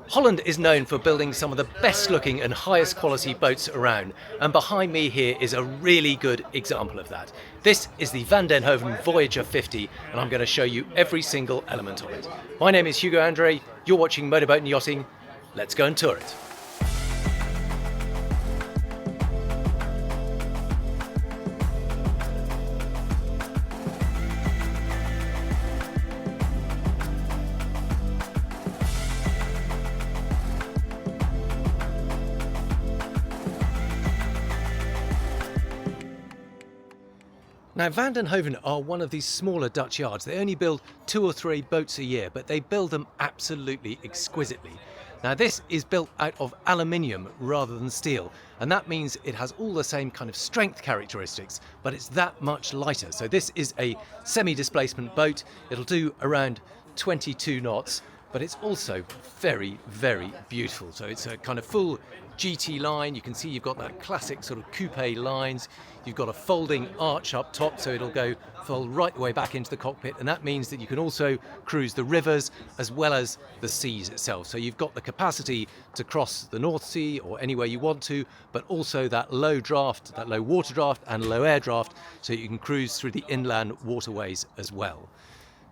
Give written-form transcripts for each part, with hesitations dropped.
Holland is known for building some of the best looking and highest quality boats around, and behind me here is a really good example of that. This is the Hoven Voyager 50, and I'm going to show you every single element of it. My name is Hugo Andreae, you're watching Motorboat and Yachting. Let's go and tour it. Now, Hoven are one of these smaller Dutch yards. They only build 2 or 3 boats a year, but they build them absolutely exquisitely. Now, this is built out of aluminium rather than steel, and that means it has all the same kind of strength characteristics, but it's that much lighter. So this is a semi-displacement boat. It'll do around 22 knots, but it's also very, very beautiful. So it's a kind of full GT line. You can see you've got that classic sort of coupe lines. You've got a folding arch up top, so it'll go fold right the way back into the cockpit, and that means that you can also cruise the rivers as well as the seas itself. So you've got the capacity to cross the North Sea or anywhere you want to, but also that low draft, that low water draft and low air draft, so you can cruise through the inland waterways as well.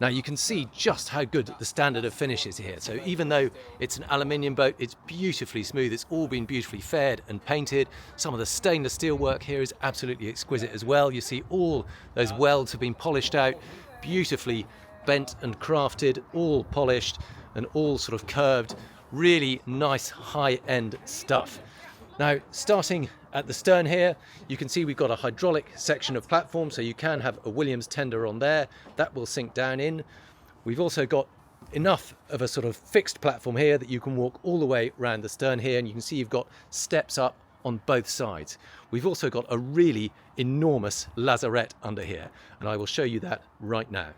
Now you can see just how good the standard of finish is here. So even though it's an aluminium boat, it's beautifully smooth. It's all been beautifully faired and painted. Some of the stainless steel work here is absolutely exquisite as well. You see all those welds have been polished out, beautifully bent and crafted, all polished and all sort of curved. Really nice high-end stuff. Now, starting at the stern here, you can see we've got a hydraulic section of platform, so you can have a Williams tender on there. That will sink down in. We've also got enough of a sort of fixed platform here that you can walk all the way around the stern here, and you can see you've got steps up on both sides. We've also got a really enormous lazarette under here, and I will show you that right now.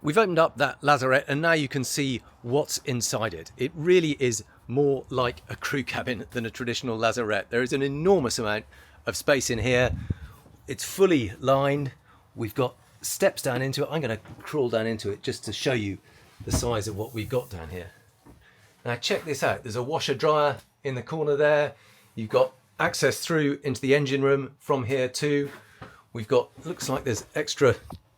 We've opened up that lazarette and now you can see what's inside it. It really is more like a crew cabin than a traditional lazarette. There is an enormous amount of space in here. It's fully lined. We've got steps down into it. I'm going to crawl down into it just to show you the size of what we've got down here. Now check this out. There's a washer dryer in the corner there. You've got access through into the engine room from here too. We've got, looks like there's extra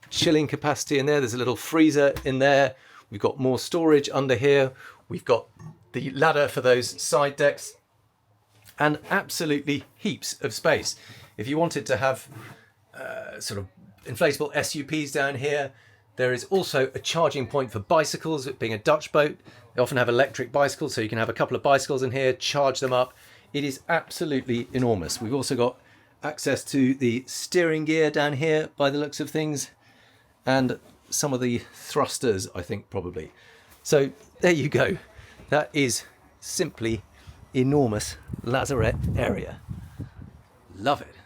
chilling capacity in there. There's a little freezer in there. We've got more storage under here. We've got the ladder for those side decks and absolutely heaps of space. If you wanted to have sort of inflatable SUPs down here, there is also a charging point for bicycles. It being a Dutch boat, they often have electric bicycles, so you can have a couple of bicycles in here, charge them up. It is absolutely enormous. We've also got access to the steering gear down here by the looks of things, and some of the thrusters, I think, probably. So there you go. That is simply enormous lazarette area. Love it.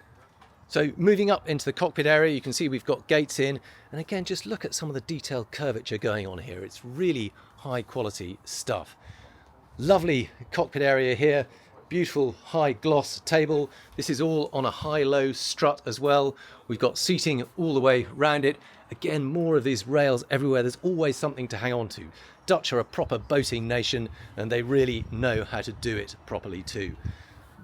So moving up into the cockpit area, you can see we've got gates in, and again, just look at some of the detailed curvature going on here. It's really high quality stuff. Lovely cockpit area here. Beautiful high gloss table. This is all on a high-low strut as well. We've got seating all the way around it. Again, more of these rails everywhere. There's always something to hang on to. Dutch are a proper boating nation, and they really know how to do it properly too.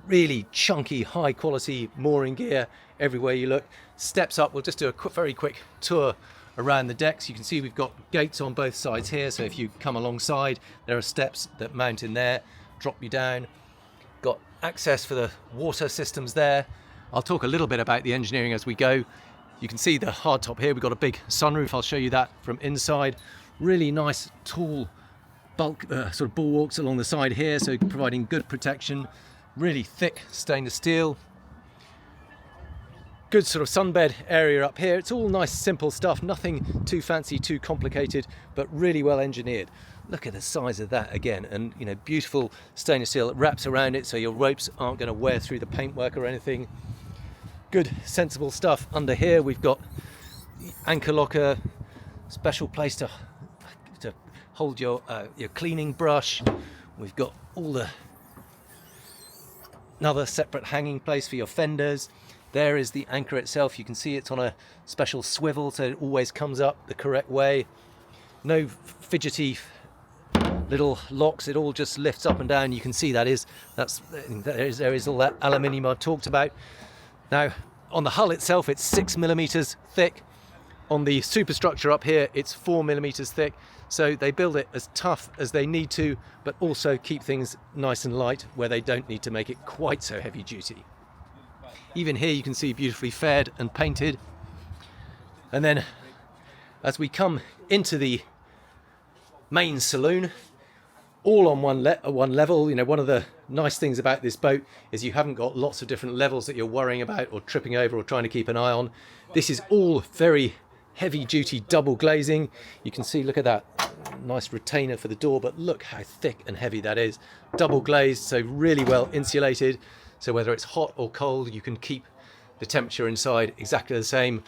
Really chunky, high quality mooring gear everywhere you look. Steps up. We'll just do a very quick tour around the decks. You can see we've got gates on both sides here, so if you come alongside, there are steps that mount in there, drop you down. Got access for the water systems there. I'll talk a little bit about the engineering as we go. You can see the hardtop here. We've got a big sunroof. I'll show you that from inside. Really nice, tall bulk sort of bulwarks along the side here, so providing good protection. Really thick stainless steel. Good sort of sunbed area up here. It's all nice, simple stuff. Nothing too fancy, too complicated, but really well engineered. Look at the size of that again, and you know, beautiful stainless steel that wraps around it, so your ropes aren't going to wear through the paintwork or anything. Good, sensible stuff under here. We've got the anchor locker, special place to hold your cleaning brush. We've got another separate hanging place for your fenders. There is the anchor itself. You can see it's on a special swivel, so it always comes up the correct way. No fidgety little locks. It all just lifts up and down. You can see there is all that aluminium I talked about. Now, on the hull itself, it's 6mm thick. On the superstructure up here, it's 4mm thick. So they build it as tough as they need to, but also keep things nice and light where they don't need to make it quite so heavy duty. Even here you can see beautifully faired and painted. And then as we come into the main saloon, all on one level. You know, one of the nice things about this boat is you haven't got lots of different levels that you're worrying about or tripping over or trying to keep an eye on. This is all very heavy duty double glazing. You can see, look at that nice retainer for the door, but look how thick and heavy that is. Double glazed, so really well insulated. So whether it's hot or cold, you can keep the temperature inside exactly the same.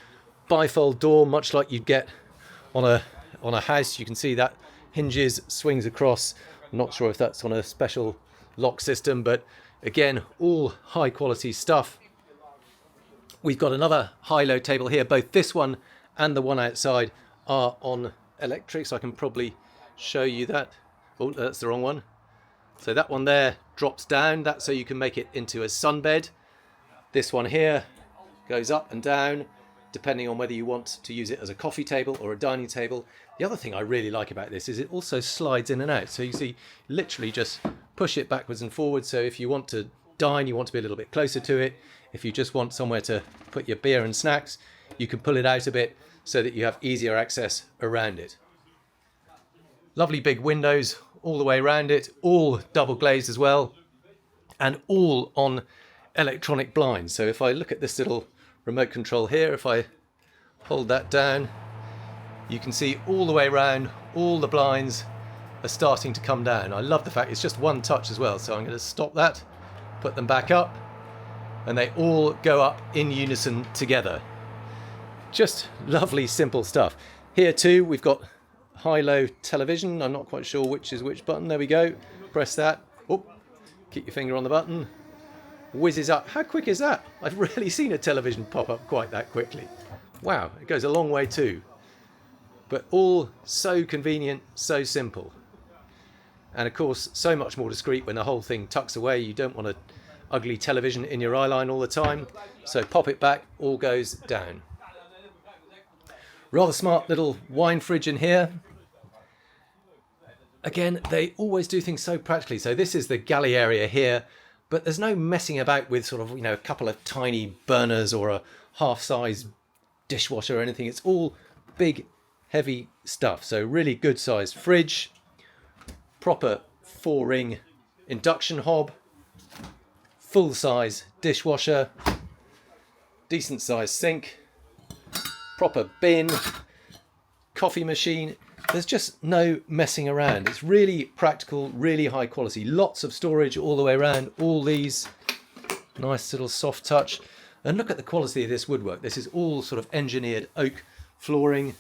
Bifold door, much like you'd get on a house. You can see that hinges, swings across. I'm not sure if that's on a special lock system, but again, all high quality stuff. We've got another high-low table here. Both this one and the one outside are on electric, so I can probably show you that. Oh, that's the wrong one. So that one there drops down. That's so you can make it into a sunbed. This one here goes up and down, depending on whether you want to use it as a coffee table or a dining table. The other thing I really like about this is it also slides in and out. So you see, literally just push it backwards and forwards. So if you want to dine, you want to be a little bit closer to it. If you just want somewhere to put your beer and snacks, you can pull it out a bit so that you have easier access around it. Lovely big windows all the way around it, all double glazed as well, and all on electronic blinds. So if I look at this little remote control here, if I hold that down, you can see all the way around, all the blinds are starting to come down. I love the fact it's just one touch as well. So I'm going to stop that, put them back up, and they all go up in unison together. Just lovely, simple stuff. Here too, we've got high-low television. I'm not quite sure which is which button. There we go. Press that. Oh, keep your finger on the button. Whizzes up. How quick is that? I've rarely seen a television pop up quite that quickly. Wow, it goes a long way too. But all so convenient, so simple. And of course, so much more discreet when the whole thing tucks away. You don't want an ugly television in your eye line all the time. So pop it back, all goes down. Rather smart little wine fridge in here. Again, they always do things so practically. So this is the galley area here, but there's no messing about with sort of, you know, a couple of tiny burners or a half-size dishwasher or anything. It's all big, heavy stuff. So really good sized fridge, proper 4-ring induction hob, full size dishwasher, decent sized sink, proper bin, coffee machine. There's just no messing around. It's really practical, really high quality. Lots of storage all the way around. All these nice little soft touch. And look at the quality of this woodwork. This is all sort of engineered oak flooring,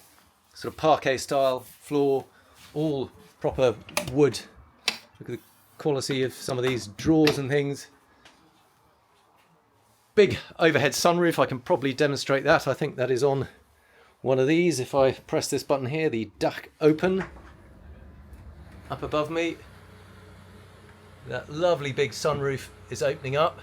sort of parquet style floor, all proper wood. Look at the quality of some of these drawers and things. Big overhead sunroof. I can probably demonstrate that. I think that is on one of these. If I press this button here, the duck open up above me. That lovely big sunroof is opening up.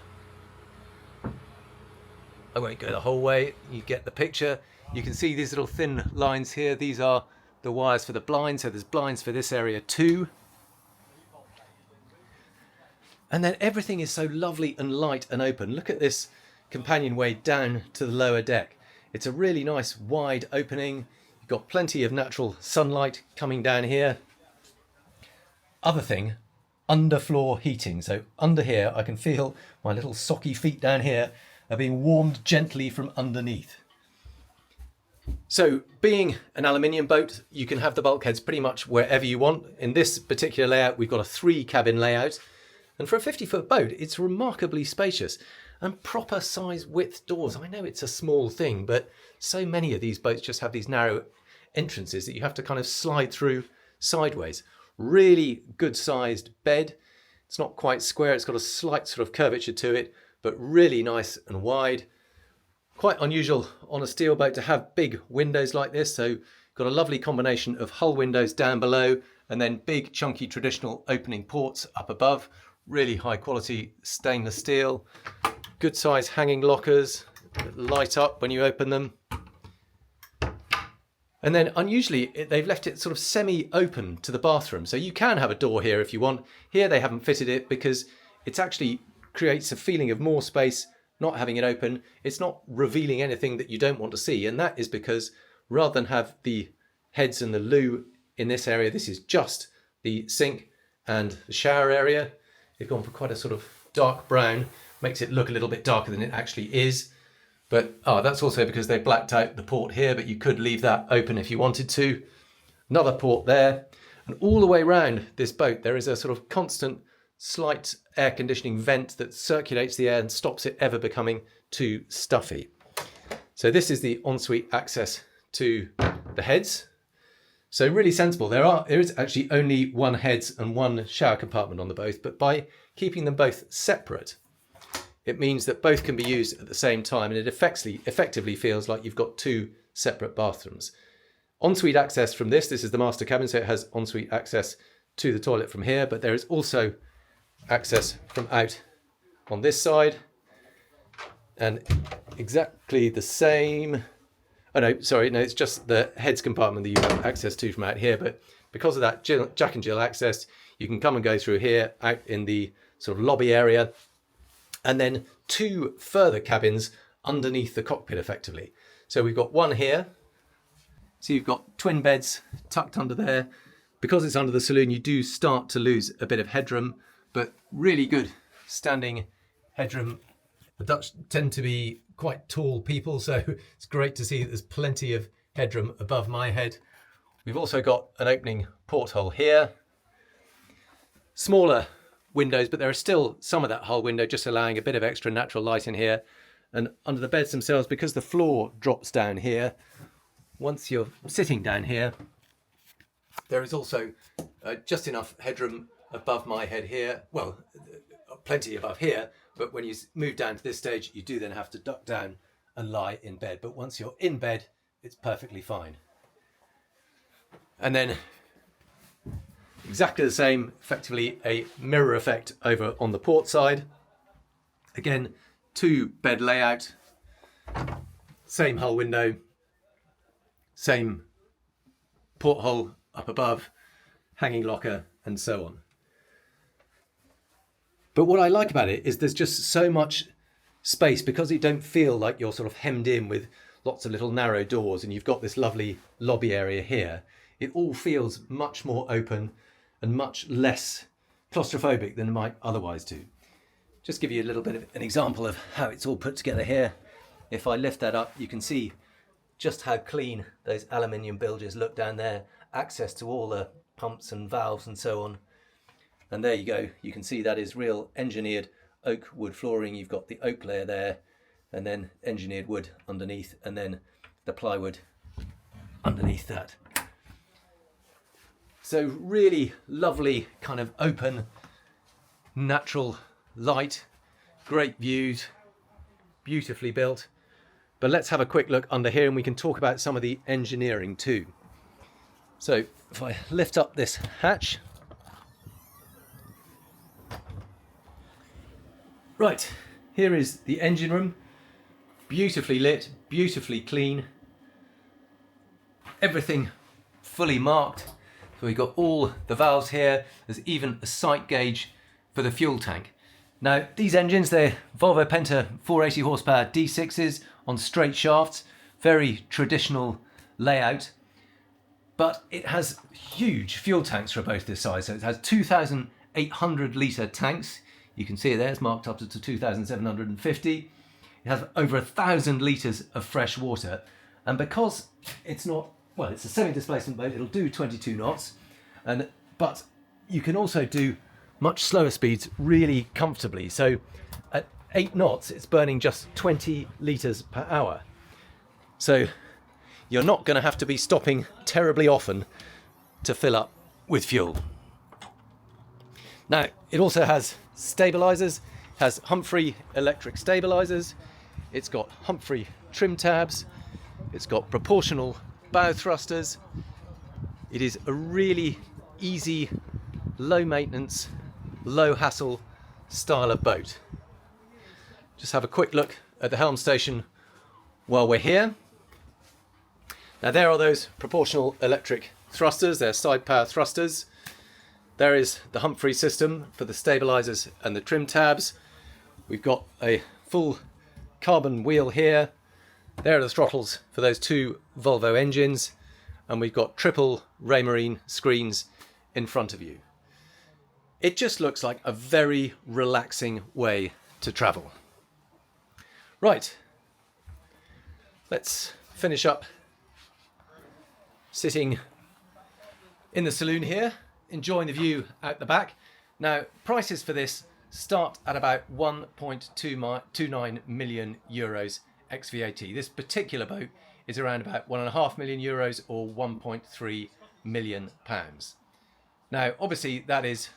I won't go the whole way, you get the picture. You can see these little thin lines here. These are the wires for the blinds, so there's blinds for this area too. And then everything is so lovely and light and open. Look at this companionway down to the lower deck. It's a really nice wide opening. You've got plenty of natural sunlight coming down here. Other thing, underfloor heating. So under here, I can feel my little socky feet down here are being warmed gently from underneath. So being an aluminium boat, you can have the bulkheads pretty much wherever you want. In this particular layout, we've got a 3-cabin layout. And for a 50-foot boat, it's remarkably spacious and proper size width doors. I know it's a small thing, but so many of these boats just have these narrow entrances that you have to kind of slide through sideways. Really good sized bed. It's not quite square. It's got a slight sort of curvature to it, but really nice and wide. Quite unusual on a steel boat to have big windows like this. So got a lovely combination of hull windows down below and then big chunky traditional opening ports up above, really high quality stainless steel, good size hanging lockers that light up when you open them. And then unusually, they've left it sort of semi-open to the bathroom. So you can have a door here if you want. Here they haven't fitted it because it actually creates a feeling of more space not having it open. It's not revealing anything that you don't want to see. And that is because rather than have the heads and the loo in this area, this is just the sink and the shower area. They've gone for quite a sort of dark brown, makes it look a little bit darker than it actually is. But that's also because they blacked out the port here, but you could leave that open if you wanted to. Another port there. And all the way around this boat, there is a sort of constant slight air conditioning vent that circulates the air and stops it ever becoming too stuffy. So this is the ensuite access to the heads. So really sensible. There is actually only one heads and one shower compartment on the boat, but by keeping them both separate, it means that both can be used at the same time, and it effectively feels like you've got two separate bathrooms. Ensuite access from this is the master cabin, so it has ensuite access to the toilet from here, but there is also access from out on this side, and exactly the same. Oh no, sorry, no, it's just the heads compartment that you have access to from out here, but because of that Jack and Jill access, you can come and go through here, out in the sort of lobby area, and then two further cabins underneath the cockpit effectively. So we've got one here. So you've got twin beds tucked under there. Because it's under the saloon, you do start to lose a bit of headroom, but really good standing headroom. The Dutch tend to be quite tall people, so it's great to see that there's plenty of headroom above my head. We've also got an opening porthole here. Smaller windows, but there are still some of that whole window, just allowing a bit of extra natural light in here. And under the beds themselves, because the floor drops down here, once you're sitting down here, there is also just enough headroom above my head here. Well, plenty above here, but when you move down to this stage, you do then have to duck down and lie in bed. But once you're in bed, it's perfectly fine. And then exactly the same, effectively a mirror effect over on the port side. Again, two bed layout, same hull window, same porthole up above, hanging locker, and so on. But what I like about it is there's just so much space, because you don't feel like you're sort of hemmed in with lots of little narrow doors and you've got this lovely lobby area here. It all feels much more open and much less claustrophobic than it might otherwise do. Just give you a little bit of an example of how it's all put together here. If I lift that up, you can see just how clean those aluminium bilges look down there, access to all the pumps and valves and so on. And there you go, you can see that is real engineered oak wood flooring. You've got the oak layer there, and then engineered wood underneath, and then the plywood underneath that. So really lovely kind of open, natural light, great views, beautifully built. But let's have a quick look under here and we can talk about some of the engineering too. So if I lift up this hatch. Right, here is the engine room. Beautifully lit, beautifully clean. Everything fully marked. So we've got all the valves here. There's even a sight gauge for the fuel tank. Now, these engines, they're Volvo Penta 480 horsepower D6s on straight shafts. Very traditional layout. But it has huge fuel tanks for both this size. So it has 2,800 litre tanks. You can see it there, it's marked up to 2,750. It has over 1,000 litres of fresh water. And because it's not, well, it's a semi-displacement boat, it'll do 22 knots. But you can also do much slower speeds really comfortably. So at 8 knots, it's burning just 20 litres per hour. So you're not going to have to be stopping terribly often to fill up with fuel. Now, it also has stabilizers, has Humphrey electric stabilizers, it's got Humphrey trim tabs, it's got proportional bow thrusters. It is a really easy, low maintenance, low hassle style of boat. Just have a quick look at the helm station while we're here. Now there are those proportional electric thrusters, they're side power thrusters. There is the Humphrey system for the stabilizers and the trim tabs. We've got a full carbon wheel here. There are the throttles for those two Volvo engines, and we've got triple Raymarine screens in front of you. It just looks like a very relaxing way to travel. Right, let's finish up sitting in the saloon here, enjoying the view out the back. Now, prices for this start at about 1.29 million euros ex VAT. This particular boat is around about 1.5 million euros or 1.3 million pounds. Now, obviously that is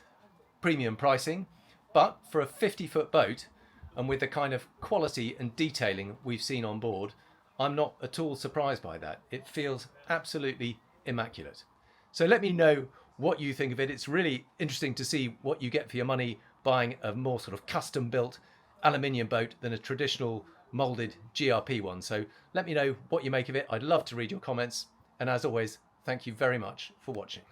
premium pricing, but for a 50-foot boat and with the kind of quality and detailing we've seen on board, I'm not at all surprised by that. It feels absolutely immaculate. So let me know what you think of it. It's really interesting to see what you get for your money buying a more sort of custom built aluminium boat than a traditional molded GRP one. So let me know what you make of it. I'd love to read your comments. And as always, thank you very much for watching.